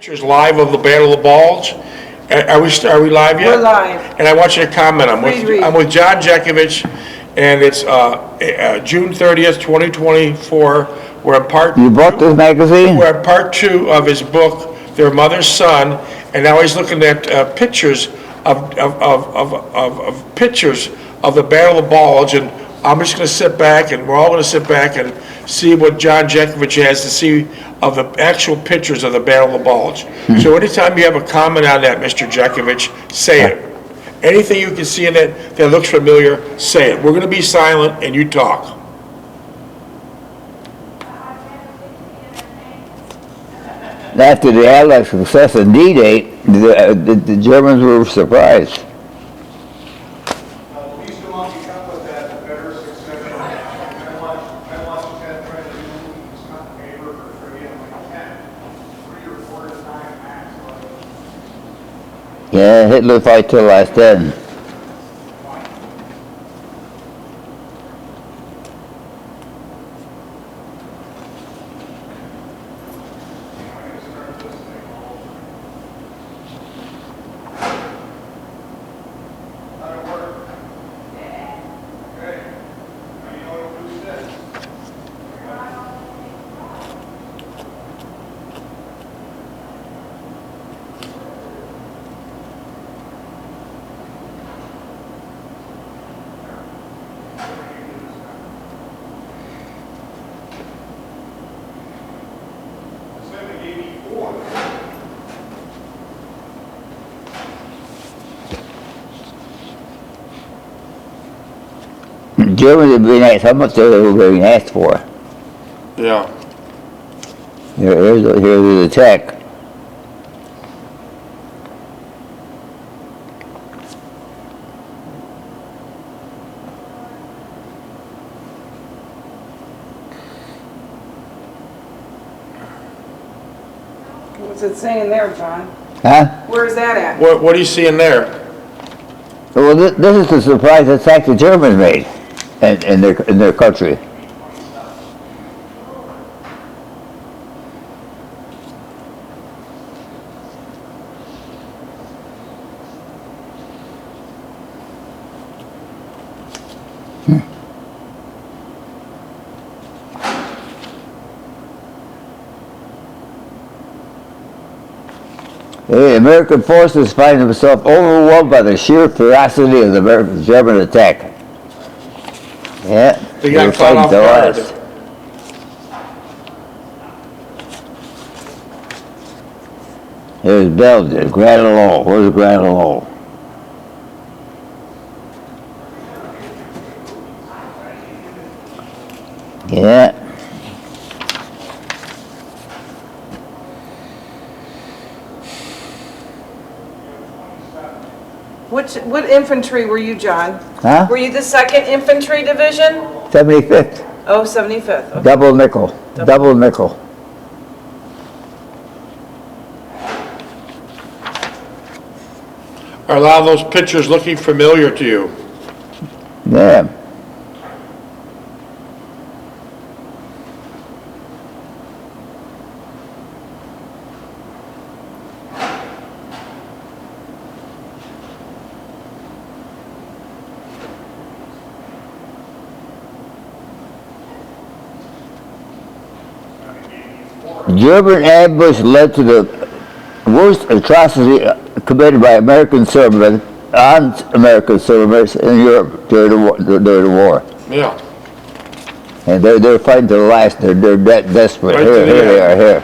Pictures live of the Battle of the Bulge. Are we live yet? We're live. And I want you to comment. I'm Please with read. I'm with John Jeckovich, and it's June 30th, 2024. We're in part. You bought this magazine? We're in part 2 of his book, Their Mother's Son, and now he's looking at pictures of pictures of the Battle of the Bulge, and I'm just going to sit back, and we're all going to sit back and see what John Jeckovich has to see of the actual pictures of the Battle of the Bulge. So anytime you have a comment on that, Mr. Jeckovich, say it. Anything you can see in it that looks familiar, say it. We're going to be silent, and you talk. After the Allied success in D-Day, the Germans were surprised. Yeah, Hitler fight till last end. Germans are being asked how much they were being asked for. Yeah. Here's the attack. What's it saying there, John? Huh? Where's that at? What are you seeing there? Well, this is the surprise attack the Germans made in their country. The American forces find themselves overwhelmed by the sheer ferocity of the German attack. Yeah, They got caught off guard. Here's Belgium, Granello. Where's Granello? Yeah. What infantry were you, John? Huh? Were you the 2nd Infantry Division? 75th. Oh, 75th. Okay. Double nickel. Double nickel. Are a lot of those pictures looking familiar to you? Yeah. German ambush led to the worst atrocity committed by American servicemen on American servicemen in Europe during the war. Yeah. And they're fighting to the last. They're that desperate. Right to the Here they are end. here.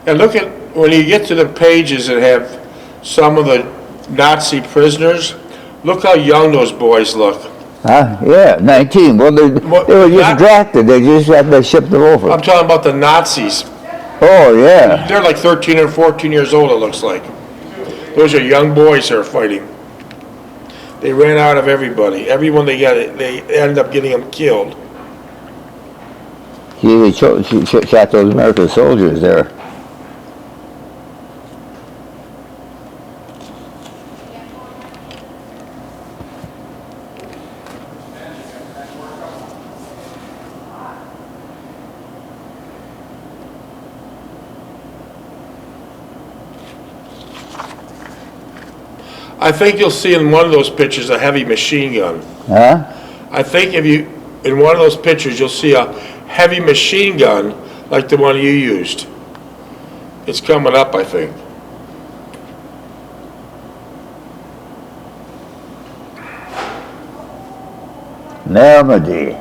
And look at, when you get to the pages that have some of the Nazi prisoners, look how young those boys look. Huh? Yeah, 19. Well, they were just drafted. They just had to ship them over. I'm talking about the Nazis. Oh, yeah. They're like 13 or 14 years old, it looks like. Those are young boys who are fighting. They ran out of everybody. Everyone they got, they ended up getting them killed. See, they shot those American soldiers there. I think you'll see in one of those pictures a heavy machine gun. Huh? I think in one of those pictures, you'll see a heavy machine gun like the one you used. It's coming up, I think. Normandy.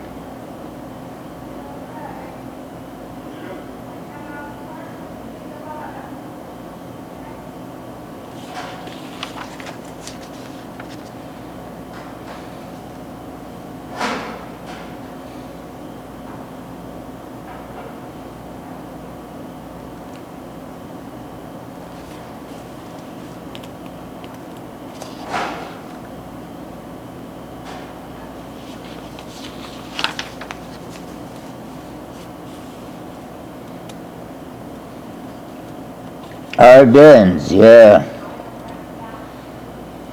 Ardennes, yeah.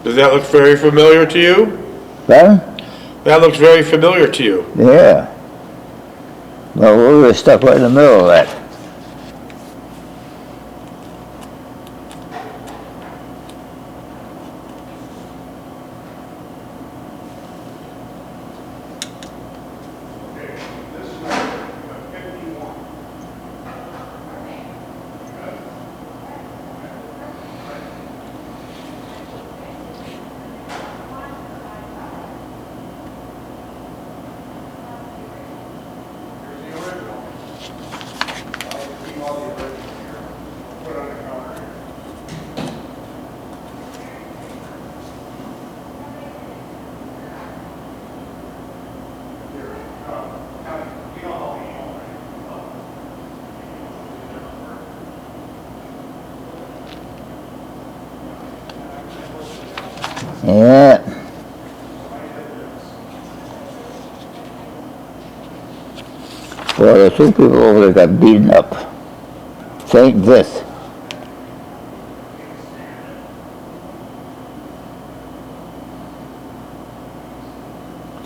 Does that look very familiar to you? Huh? That looks very familiar to you. Yeah. Well, we were stuck right in the middle of that. Yeah. Well, there's two people over there got beaten up. St. This.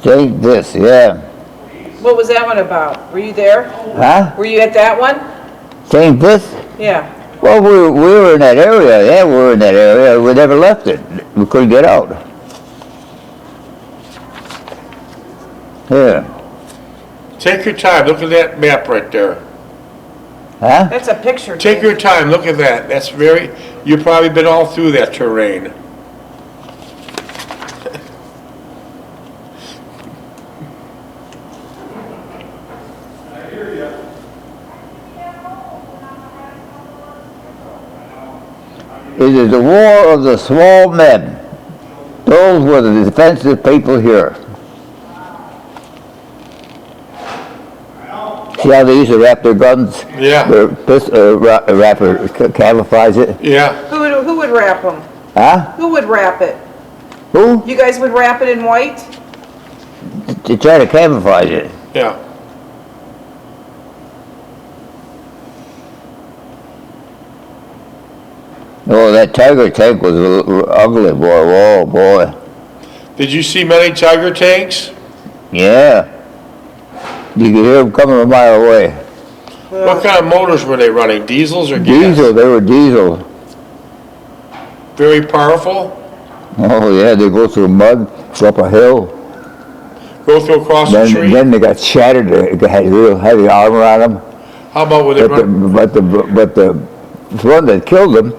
St. This, yeah. What was that one about? Were you there? Huh? Were you at that one? St. This? Yeah. Well, we were in that area. Yeah, we were in that area. We never left it. We couldn't get out. Here. Take your time. Look at that map right there. Huh? That's a picture. Take your time. Look at that. That's very. You've probably been all through that terrain. It is the war of the small men. Those were the defensive people here. See how they used to wrap their guns? Yeah. Wrapper camouflage it. Yeah. Who would wrap them? Huh? Who would wrap it? Who? You guys would wrap it in white? To try to camouflage it. Yeah. Oh, that Tiger tank was ugly, boy. Whoa, boy. Did you see many Tiger tanks? Yeah. You could hear them coming a mile away. What kind of motors were they running? Diesels or gas? Diesel, they were diesel. Very powerful? Oh, yeah, they go through mud, go up a hill. Go through across the tree? Then they got shattered. They had real heavy armor on them. How about when they run? But the one that killed them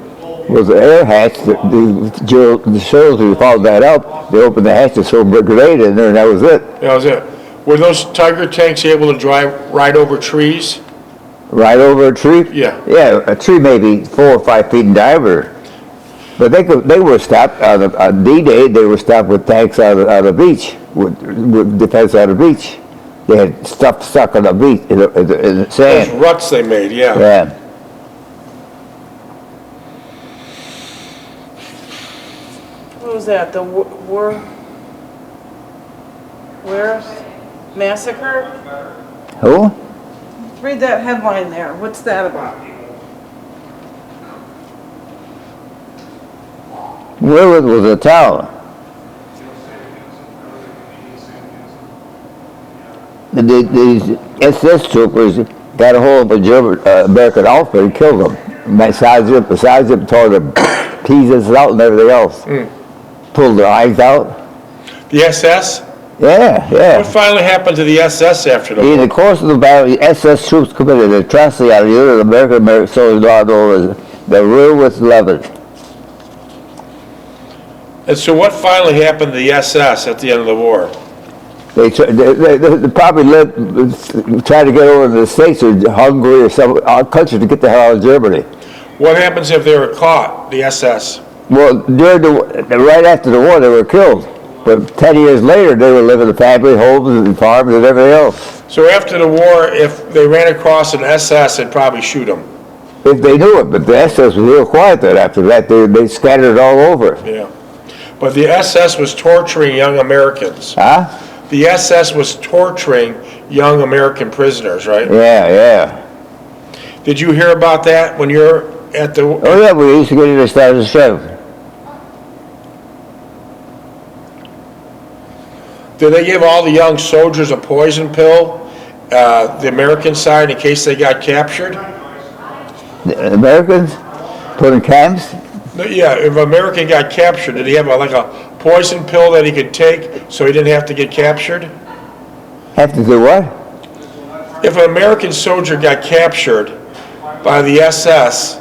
was the air hatch. The soldiers followed that up. They opened the hatch and threw a grenade in there, and that was it. That was it. Were those Tiger tanks able to ride over trees? Right over a tree? Yeah. Yeah, a tree maybe 4 or 5 feet in diameter. But they were stopped on D-Day. They were stopped with tanks out of the beach, with defense out of the beach. They had stuff stuck on the beach in the sand. Those ruts they made, yeah. Yeah. What was that? The where massacre? Who? Read that headline there. What's that about? Where was a town? These SS troopers got a hold of a German American outfit and killed them. And besides them, tore the pieces out and everything else. pulled their eyes out. The SS? Yeah, yeah. What finally happened to the SS after the In war? the course of the battle, the SS troops committed an atrocity on the unit of American soldiers known as the Ruhrwitz Levitt. And so what finally happened to the SS at the end of the war? They probably tried to get over to the States or Hungary or some country to get the hell out of Germany. What happens if they were caught, the SS? Well, right after the war, they were killed. But 10 years later, they were living in family homes and farms and everything else. So after the war, if they ran across an SS, they'd probably shoot them. If they knew it, but the SS was real quiet then. After that, they scattered it all over. Yeah. But the SS was torturing young Americans. Huh? The SS was torturing young American prisoners, right? Yeah, yeah. Did you hear about that when you're at the... Oh yeah, we used to get into Stars and Did they give all the young soldiers a poison pill, the American side, in case they got captured? The Americans put in camps? No, yeah, if an American got captured, did he have like a poison pill that he could take so he didn't have to get captured? Have to do what? If an American soldier got captured by the SS,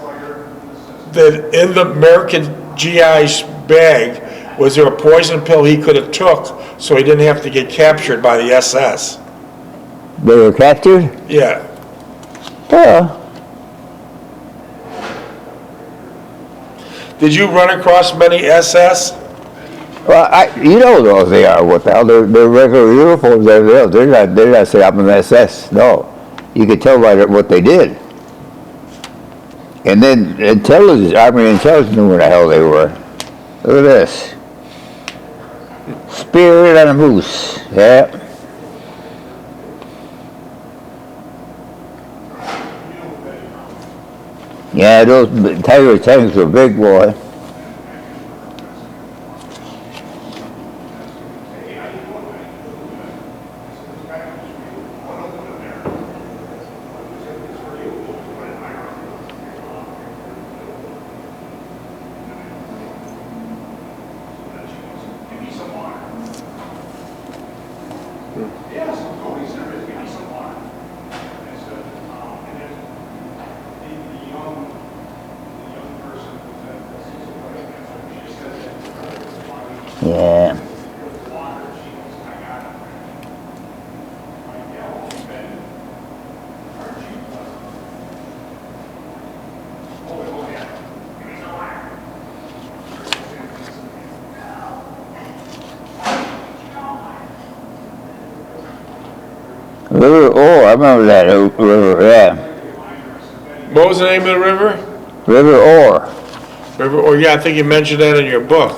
that in the American GI's bag, was there a poison pill he could have took so he didn't have to get captured by the SS? They were captured? Yeah. Yeah. Did you run across many SS? Well, you know those they are. What the hell? They're regular uniforms. They're not saying I'm an SS. No, you could tell by what they did. And then intelligence, Army intelligence knew where the hell they were. Look at this. Spirit on a moose. Yeah. Yeah, those Tiger tanks were big, boy. Yeah. River, oh, I remember that river, yeah. What was the name of the river? River Orr. River, or yeah, I think you mentioned that in your book.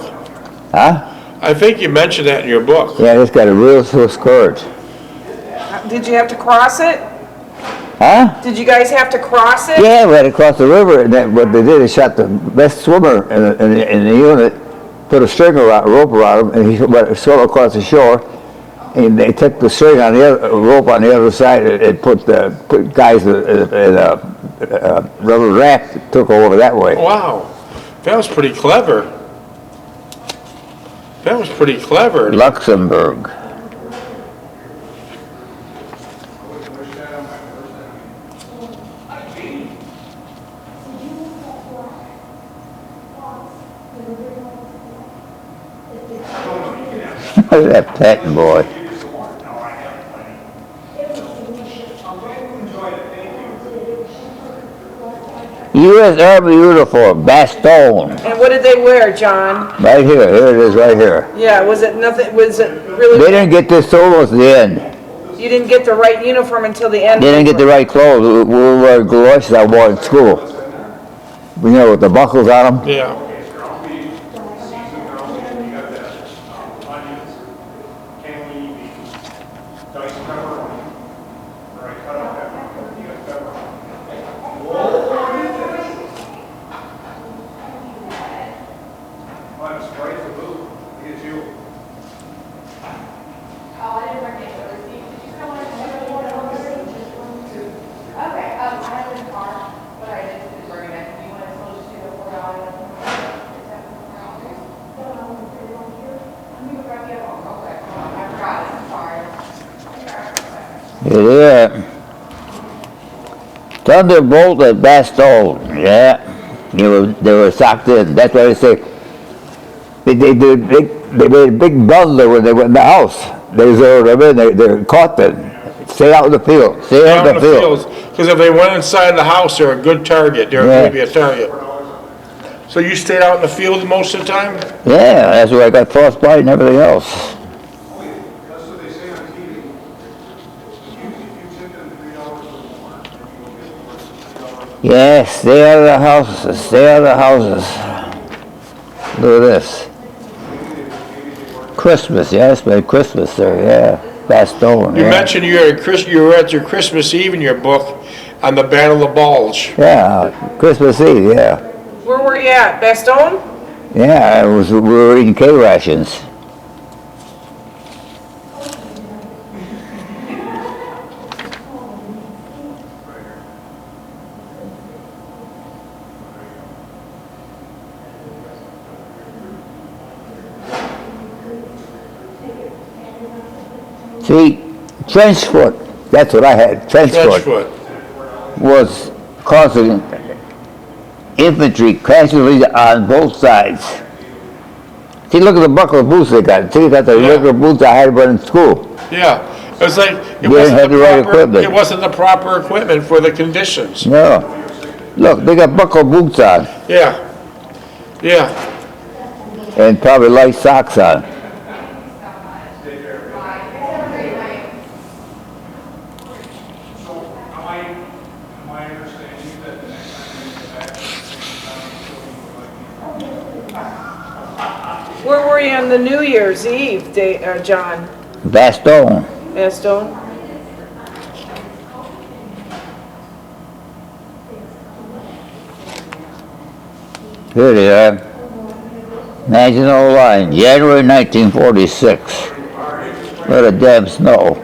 Huh? I think you mentioned that in your book. Yeah, it's got a real swift course. Did you have to cross it? Huh? Did you guys have to cross it? Yeah, we had to cross the river, and what they did is shot the best swimmer in the unit, put a rope around him, and he swam across the shore. And they took the string on the rope on the other side and put guys in a rubber raft that took over that way. Wow, that was pretty clever. That was pretty clever. Luxembourg. Look at that pet boy. U.S. Army uniform, Bastogne. And what did they wear, John? Right here, here it is, right here. Yeah, was it nothing, was it really? They didn't get this till almost the end. You didn't get the right uniform until the end? They didn't get the right clothes. We were wearing galoshes I wore in school. You know, with the buckles on them. Yeah. Yeah. Thunderbolt at Bastogne, yeah. They were socked in. That's why they say they made a big blunder when they went in the house. They zeroed them in. They caught them. Stay out in the field. Stay out in the field. Because if they went inside the house, they're a good target. They're Yeah. maybe a target. So you stayed out in the field most of the time? Yeah, that's why I got frostbite and everything else. That's what they say on TV. If you tip them $3 or more, then you'll get $3. Yeah, stay out of the houses. Stay out of the houses. Look at this. Christmas, yeah, it's been Christmas there, yeah. Bastogne, You yeah. mentioned you were at your Christmas Eve in your book on the Battle of Bulge. Yeah, Christmas Eve, yeah. Where were you at? Bastogne? Yeah, we were eating K rations. See, trench foot, that's what I had, trench foot, Trenchfoot. was causing infantry casualties on both sides. See, look at the buckle boots they got. See, they got the Yeah. regular boots I had in school. Yeah. It was like, it didn't have the right equipment. It wasn't the proper equipment for the conditions. No. Look, they got buckle boots on Yeah. Yeah. and probably light socks on. So am I understanding that the next time you get back, Where were you on the New Year's Eve, John? Bastogne. Bastogne? Here they are. National line, January 1946. Look at the damn snow.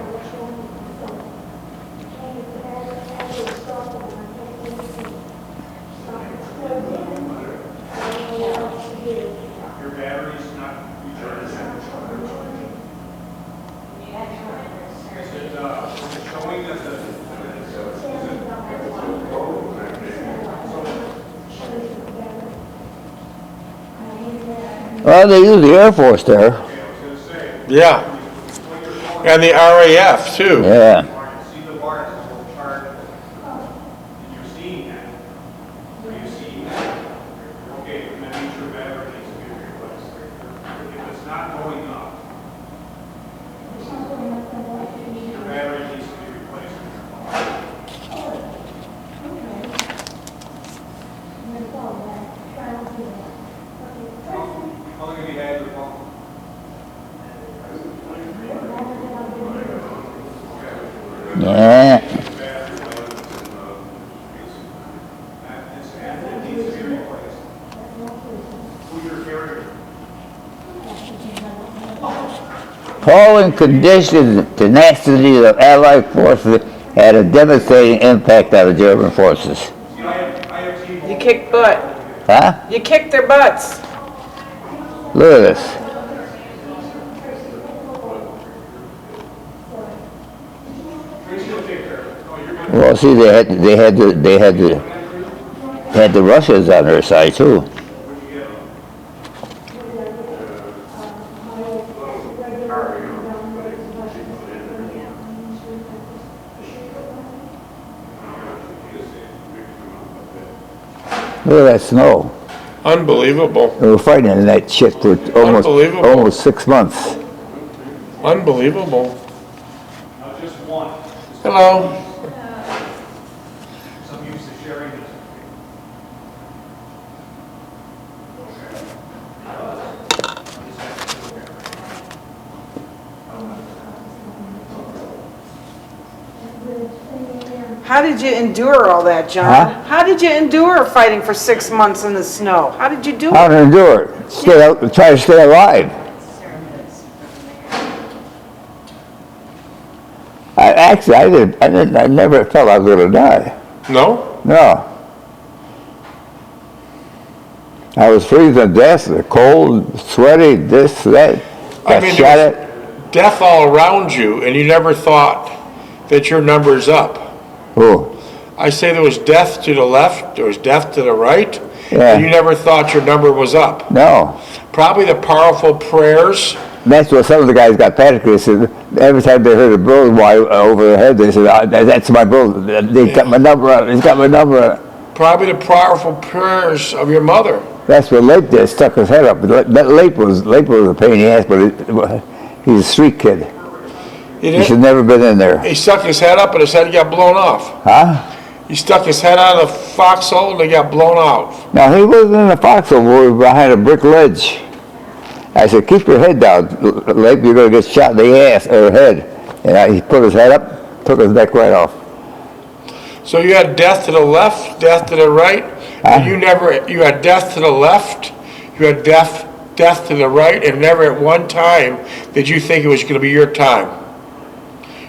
your battery's not recharged? Is it showing that Well, they use the Air Force there. Yeah. And the RAF too. Yeah. see the bars, the whole chart? You're seeing that? Are you seeing that? Okay, that means your battery needs to be replaced. If it's not going up, your battery needs to be replaced. How long have you had your phone? Yeah. Appalling conditions, tenacity of Allied forces had a devastating impact on the German forces. You kicked butt. Huh? You kicked their butts. Look at this. Well, see, they had the Russians on their side too. Look at that snow. Unbelievable. We were fighting in that shit for Unbelievable. almost 6 months. Unbelievable. Now, just one. Hello. Some use to sharing this. How did you endure all that, John? Huh? How did you endure fighting for 6 months in the snow? How did you do How it? to endure it? Stay out, try to stay alive. I never felt I was going to die. No? No. I was freezing to death, cold, sweaty, this, that. I I mean, shot there it. was death all around you, and you never thought that your number is up. Oh, I say there was death to the left, there was death to the right, Yeah. and you never thought your number was up. no. Probably the powerful prayers. That's what some of the guys got panicked. They said every time they heard a bull over their head, they said, "That's my bull. They got my number on it. He's got my number on it." Probably the powerful prayers of your mother. That's what Lape did. Stuck his head up. That Lape was a pain in the ass, but he's a street kid. He He should didn't. never been in there. He stuck his head up and his head got blown off. Huh? He stuck his head out of the foxhole and it got blown out. Now he wasn't in a foxhole. We were behind a brick ledge. I said, "Keep your head down, Lape. You're going to get shot in the ass or head." And he put his head up, took his neck right off. So you had death to the left, death to the right, and you had death to the left, you had death to the right, and never at one time did you think it was going to be your time.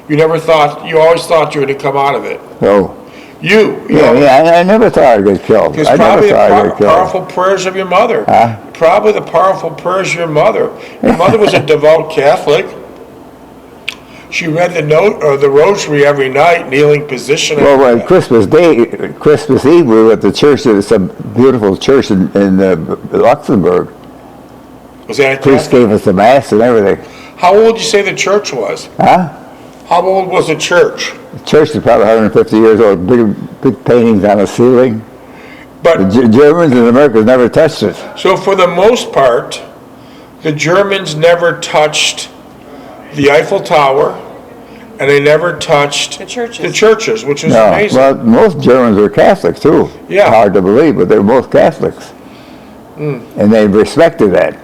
You never thought, you always thought you were going to come out of it. So, You yeah, know, I never thought I'd get killed. because I never probably the thought I'd get killed. powerful prayers of your mother. Huh? Probably the powerful prayers of your mother. Your mother was a devout Catholic. She read the note or the rosary every night, kneeling position. Well, on Christmas Eve, we were at the church. It's a beautiful church in Luxembourg. Was that a Priest Catholic? gave us the mass and everything. How old did you say the church was? Huh? How old was the church? The church is probably 150 years old. Big paintings on the ceiling. But The Germans and Americans never touched it. so for the most part, the Germans never touched the Eiffel Tower, and they never touched The churches. the churches, which is No, amazing. well, most Germans were Catholics too. Yeah. Hard to believe, but they were most Catholics. And they respected that.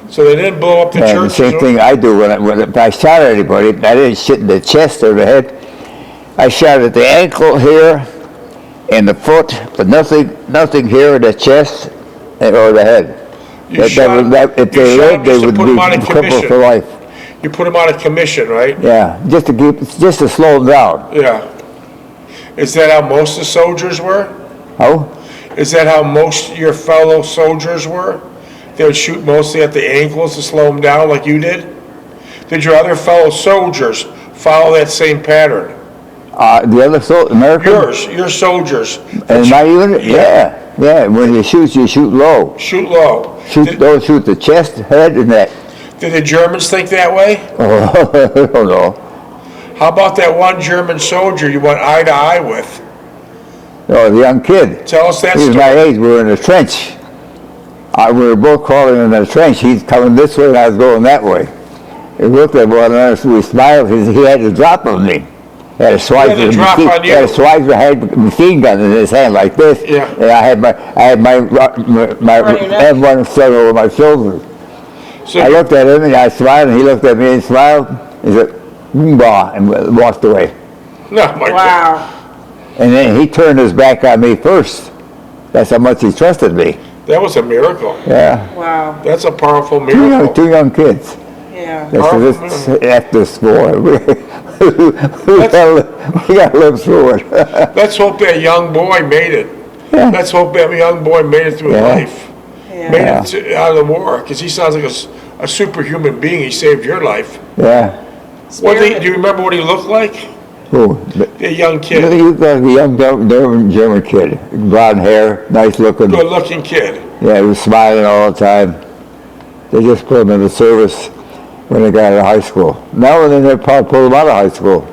So they didn't blow up the And the churches. same thing I do when if I shot at anybody, I didn't shoot in the chest or the head. I shot at the ankle here and the foot, but nothing here in the chest or the head. You shot- If you they shot lived, them they just to would put be them out of crippled commission. for life. You put them out of commission, right? Yeah, just to slow them down. Yeah. Is that how most of the soldiers were? Oh, Is that how most of your fellow soldiers were? They would shoot mostly at the ankles to slow them down like you did? Did your other fellow soldiers follow that same pattern? the other American. Your soldiers. And my unit, yeah. When you shoot low. Shoot low. Don't shoot the chest, head, and neck. Did the Germans think that way? Oh, I don't know. How about that one German soldier you went eye to eye with? Oh, the young kid. Tell us that He was story. my age. We were in a trench. We were both crawling in the trench. He's coming this way, and I was going that way. He looked at one another, so we smiled. He had a drop on me. He had a Schweizer drop on you? Had a Schweizer had machine gun in his hand like this. Yeah. And I had my your neck? M1 slung over my shoulder. So I you- looked at him and I smiled, and he looked at me and smiled. He said, "Bah," and walked away. No, my God. Wow. And then he turned his back on me first. That's how much he trusted me. That was a miracle. Yeah. Wow. That's a powerful miracle. Two young kids. Yeah. This after school. We gotta live through it. Let's hope that young boy made it. Yeah. Let's hope that young boy made it through Yeah. life. Yeah. Made it out of the war, because he sounds like a superhuman being. He saved your life. Yeah. Do you remember what he looked like? Who? A young You kid, look like a young German kid. Blonde hair, nice looking. good-looking kid. Yeah, he was smiling all the time. They just put him in the service when they got out of high school. Now and then they probably pulled him out of high school.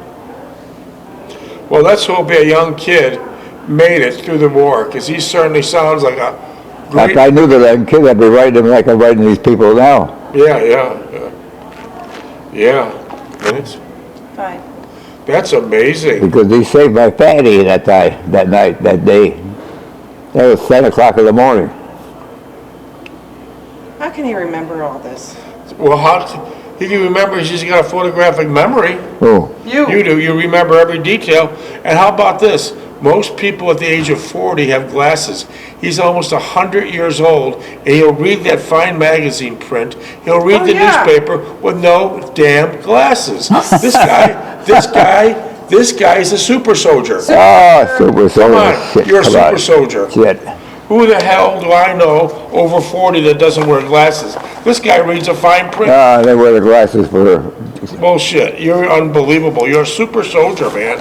Well, let's hope that young kid made it through the war, because he certainly sounds like a If great... I knew that young kid, I'd be writing him like I'm writing these people now. Yeah. Minutes? Fine. That's amazing. Because he saved my fatty that day. That was 10 o'clock in the morning. How can you remember all this? Well, he can remember, he's just got a photographic memory. Oh, You do, you remember every detail. And how about this? Most people at the age of 40 have glasses. He's almost 100 years old, and he'll read that fine magazine print. He'll read the yeah. newspaper with no damn glasses. This guy is a super soldier. super soldier. Come on, Shit, you're a come super on. soldier. Shit. Who the hell do I know over 40 that doesn't wear glasses? This guy reads a fine print. They wear the glasses for. Bullshit. You're unbelievable. You're a super soldier, man.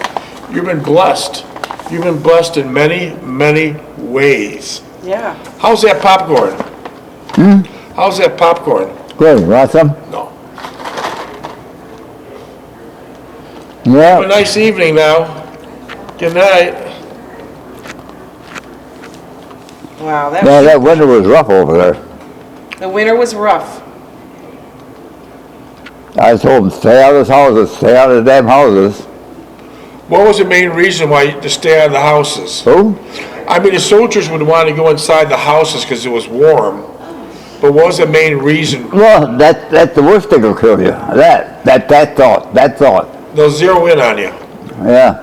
You've been blessed. You've been blessed in many, many ways. Yeah. How's that popcorn? How's that popcorn? Good. You want some? No. Have a Yeah. nice evening now. Good night. Wow, Yeah, that winter was rough over there. the winter was rough. I told them, stay out of those houses, stay out of the damn houses. What was the main reason why to stay out of the houses? Who? I mean, the soldiers would want to go inside the houses because it was warm. But what was the main reason? Well, that's the worst thing will kill you. That thought. They'll zero in on you. Yeah.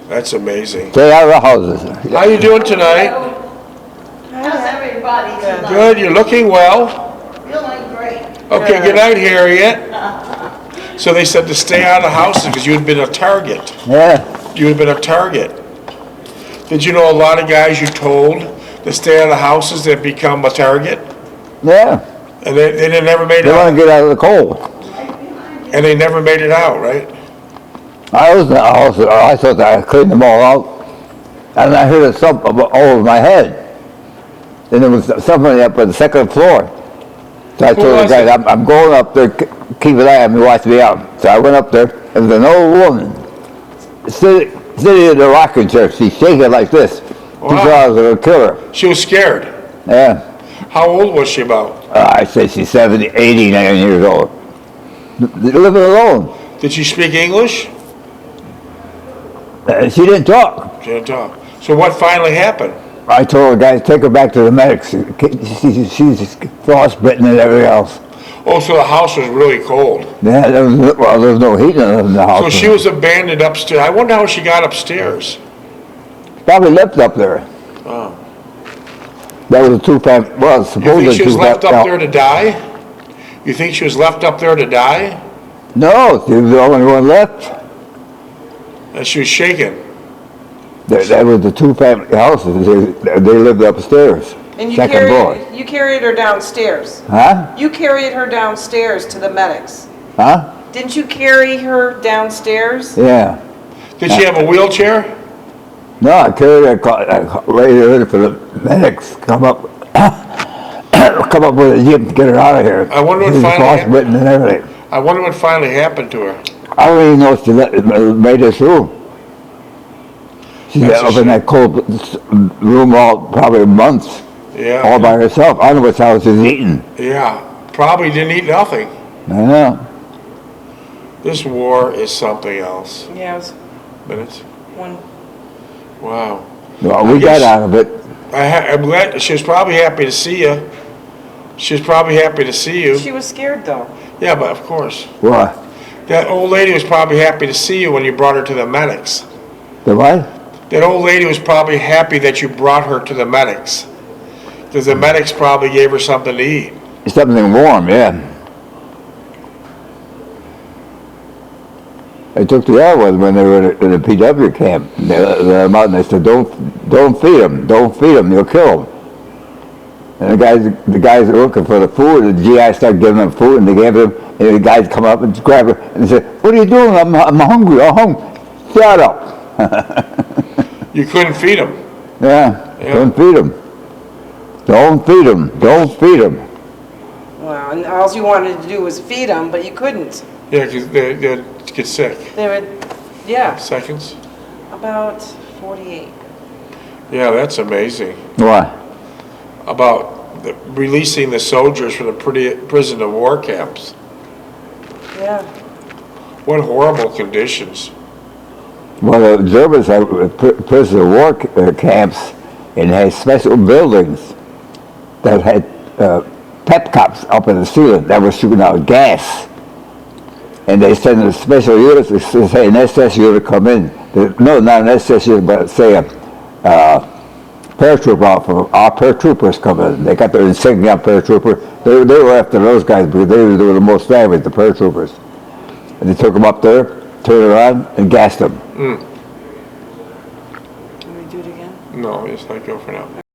That's amazing. Stay out of the houses. How you doing tonight? How's everybody tonight? Good, you're looking well. Feeling great. Okay, good night, Harriet. So they said to stay out of the houses because you had been a target. Yeah. You had been a target. Did you know a lot of guys you told to stay out of the houses that become a target? Yeah. And they never made it They want out? to get out of the cold. And they never made it out, right? I was in the house. I thought I cleaned them all out. And I heard a thump over my head. And there was somebody up on the second floor. So I Who told the was guy, it? I'm going up there, keep an eye on me, watch me out. So I went up there, and there was an old woman sitting in the rocking chair. She's shaking like this. Wow. She thought I was going to kill her. She was scared. Yeah. How old was she about? I'd say she's 70, 89 years old. Living alone. Did she speak English? She didn't talk. She didn't talk. So what finally happened? I told the guy, take her back to the medics. She's frostbitten and everything else. Oh, so the house was really cold. Yeah, there was no heat in the house. So she was abandoned upstairs. I wonder how she got upstairs. Probably left up there. Oh. That was a two-family, well, You supposedly think she was left up two-family. there to die? You think she was left up there to die? No, she was the only one left. And she was shaken. That was the two-family houses. They lived upstairs. And you Second floor. carried her downstairs. Huh? You carried her downstairs to the medics. Huh? Didn't you carry her downstairs? Yeah. Did she have a wheelchair? No, I carried her right there for the medics come up with a jeep to get her out of here. I wonder what She was finally frostbitten and everything. I wonder what finally happened to her. I don't even know if she made it through. She's That's a up in that cold room probably months, all Yeah, by herself. I don't know what else she's eating. yeah. Probably didn't eat nothing. I know. This war is something else. Yeah, it was Minutes? one. Wow. Well, we guess- got out of it. I'm glad, she was probably happy to see you. She was probably happy to see you. She was scared though. Yeah, but of course. What? That old lady was probably happy to see you when you brought her to the medics. The what? That old lady was probably happy that you brought her to the medics. Because the medics probably gave her something to eat. Something warm, yeah. They took the other ones when they were in the PW camp. They let them out and they said, don't feed them, you'll kill them. And the guys are looking for the food, the GI started giving them food, and they gave them, and the guys come up and grab her, and they said, what are you doing? I'm hungry, I'm hungry. Shut up. You couldn't feed them. Yeah, Yeah. don't feed them. Don't feed them, don't feed them. Wow, and all you wanted to do was feed them, but you couldn't. Yeah, because they'd get sick. They were, yeah, Seconds? about 48. Yeah, that's amazing. Why? About releasing the soldiers from the prison to war camps. Yeah. What horrible conditions. Well, the Germans had prisoner of war camps and had special buildings that had pep cops up in the ceiling that were shooting out gas. And they send the special units, to say an SS unit come in. No, not an SS unit, but say a paratrooper out. Our paratroopers come in. They got their insignia paratrooper. They were after those guys because they were the most savage, the paratroopers. And they took them up there, turned around, and gassed them. Can we do it again? No, just let go for now.